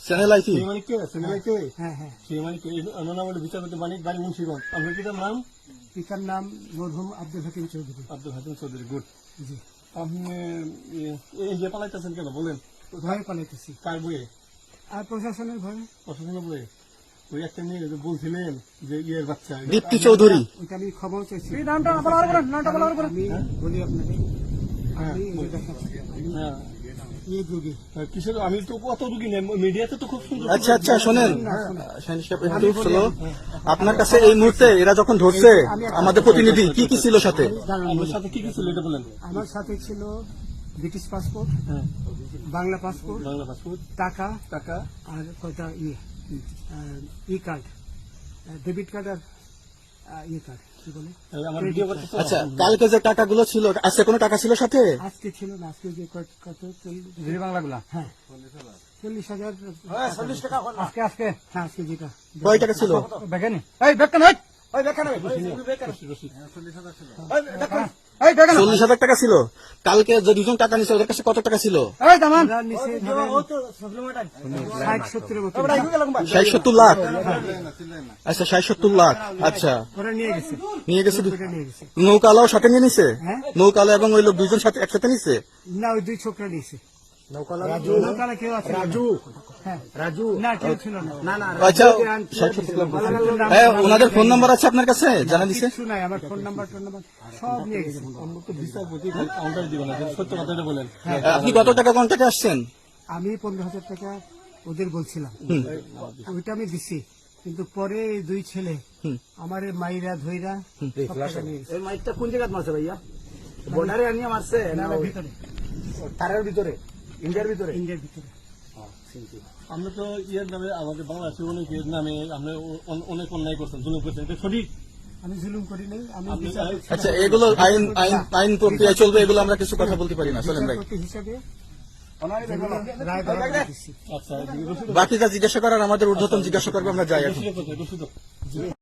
Channel আইছি পিতার নাম মরহুম আব্দুল হাকিম চৌধুরী। আব্দুল হাকিম চৌধুরী, গুড। জি। আপনি এই যে পালাইতেছেন কেন বলেন? ভয়ে পালাইতেছি। কার বইয়ে? আর প্রশাসনের ভয়ে। প্রশাসনের বইয়ে ওই একটা মেয়ে যে বলছিলেন যে ইয়ের বাচ্চা দীপ্তি চৌধুরী, ওইটা আমি ক্ষমাও চাইছি। হ্যাঁ? আমি বলি আপনাকে, হ্যাঁ, আমি এই দেখাচ্ছি, হ্যাঁ। এই রোগী। কিসের? আমি তো কত রুগী নেই, মিডিয়াতে তো খুব সুন্দর। আচ্ছা আচ্ছা শোনেন শাহিন সাহেব, একটু slow। আপনার কাছে এই মুহূর্তে এরা যখন ধরছে আমাদের প্রতিনিধি কি কি ছিল সাথে? আপনার সাথে কি কি ছিল এটা বলেন। আমার সাথে ছিল ব্রিটিশ পাসপোর্ট, হ্যাঁ, বাংলা পাসপোর্ট, বাংলা পাসপোর্ট, টাকা টাকা, আর কয়টা ই কার্ড, ডেবিট কার্ড আর ই কার্ড, কি বলে আমার ভিডিও করতে। আচ্ছা, কালকে যে টাকাগুলো ছিল, আজকে কোনো টাকা ছিল সাথে? আজকে ছিল না, আজকে যে কত বাংলাগুলা, হ্যাঁ 40,000 আজকে আজকে হ্যাঁ আজকে যেটা কয় টাকা ছিল? দেখেনি এই বেকান হই, ওই বেকান হই, 40,000 টাকা ছিল। কালকে যে দুজন টাকা নিছে ওদের কাছে কত টাকা ছিল? এই দামান আমরা নিচে ধরেন 60-70 মতো 60-70 লাখ। আচ্ছা 60-70 লাখ। আচ্ছা, ওরা নিয়ে গেছে, নিয়ে গেছে। ওটা নিয়ে গেছে। নৌকালাও সাথে নিয়ে নিছে? হ্যাঁ। নৌকালা এবং ওই লোক দুইজন সাথে একসাথে নিছে? না, ওই দুই ছোকরা নিয়েছে। নৌকালা কেউ আছে? হ্যাঁ রাজু না, কেউ ছিল না। আচ্ছা, 60-70 লাখ। হ্যাঁ, ওনাদের ফোন নাম্বার আছে আপনার কাছে? জানা দিছে? কিছু নাই, আমার ফোন নাম্বার সব নিয়ে গেছে। কাউন্টার দিবেন না, সত্য কথাটা বলেন। আপনি কত টাকা কন্ট্যাক্টে আসছেন? আমি 15,000 টাকা ওদের বলছিলাম, ওইটা আমি দিছি, কিন্তু পরে এই দুই ছেলে আমার এই মাইরা ধইরা সব টাকা নিয়ে গেছে। এই মাইকটা কোন জায়গায় মারছে ভাইয়া? বর্ডারে আনিয়ে মারছে না ওই ভিতরে, তারের ভিতরে, ইন্ডিয়ার ভিতরে? ইন্ডিয়ার ভিতরে। আমরা তো ইয়ের নামে, আমাদের বাংলাদেশের অনেক ইয়ের নামে আমরা অনেক অন্যায় করছেন, জুলুম করছেন, এটা সঠিক। আমি জুলুম করি নাই, আমি আপনি- বিচার করছি। আচ্ছা, এগুলো আইন আইন আইন প্রক্রিয়া চলবে, এগুলো আমরা কিছু কথা বলতে পারি না। চলেন ভাই, বিচারপতি হিসাবে যেগুলো রায় দেওয়া দিচ্ছি। আচ্ছা, রসিদ বাকি যা জিজ্ঞাসা করার আমাদের ঊর্ধ্বতন জিজ্ঞাসা করবে, আমরা যাই এখন। রসিদ কোথায়? রসিদ